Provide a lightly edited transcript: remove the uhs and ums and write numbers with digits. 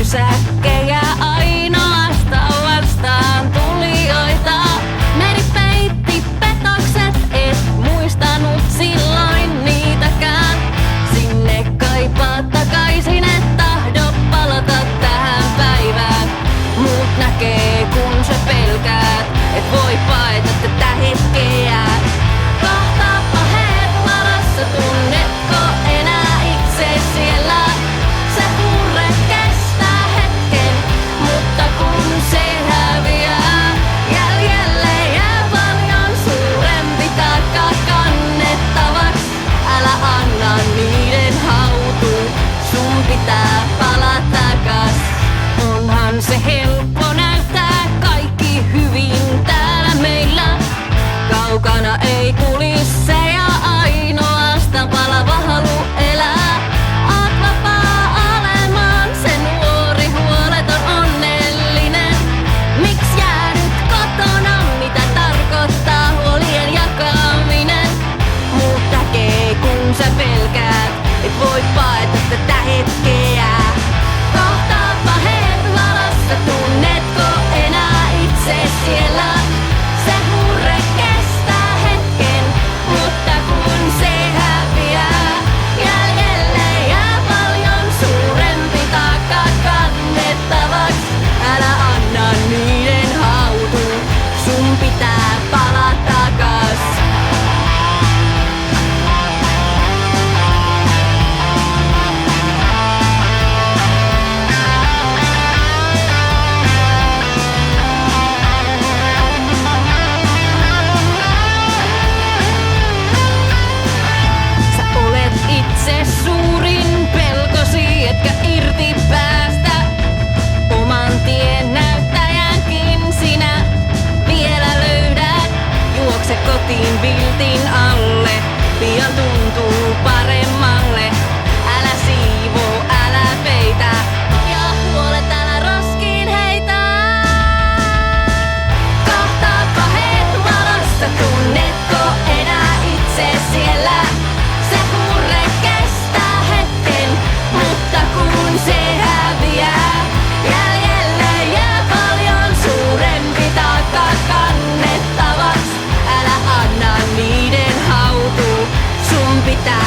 Säkkejä ainoastaan vastaan tulijoita. Meri peitti petokset, et muistanut silloin niitäkään. Sinne kaipaa takaisin, et tahdo palata tähän päivään. Muut näkee kun sä pelkäät, et voi paeta tätä hetkeä. Kohtaapa heet varassa, tunnetko enää itse siellä? Se murre kestää hetken, mutta kun se häviää, jäljelle jää paljon suurempi taakka kannettavaks. Älä anna niiden hautua, sun pitää palata takas. Onhan se helppo näyttää kaikki hyvin täällä meillä. Kaukana ei kulis se ja ainoastaan palava halu elää. Oot vapaa olemaan se nuori huoleton onnellinen. Miks jäädyt kotona, mitä tarkoittaa huolien jakaminen? Muut näkee kun sä pelkäät, et voi paeta tätä hetkeä. Kohtaapa heet valossa, tunnetko enää itse siellä? Se murre kestää hetken, mutta kun se häviää, jäljelle jää paljon suurempi taakka kannettavaks. Älä anna niiden hautua, sun pitää palata takas. Itse suurin pelkosi, etkä irti päästä. Oman tien näyttäjänkin sinä vielä löydät. Juokse kotiin viltin alle, pian tuntuu paremmalle. Älä siivoo, älä peitä, ja huolet älä roskiin heitä. Kohtaapa heet valossa, tunnetko enää itse siellä? Se murre kestää hetken, mutta kun se häviää, jäljelle jää paljon suurempi taakka kannettavaks. Älä anna niiden hautua, sun pitää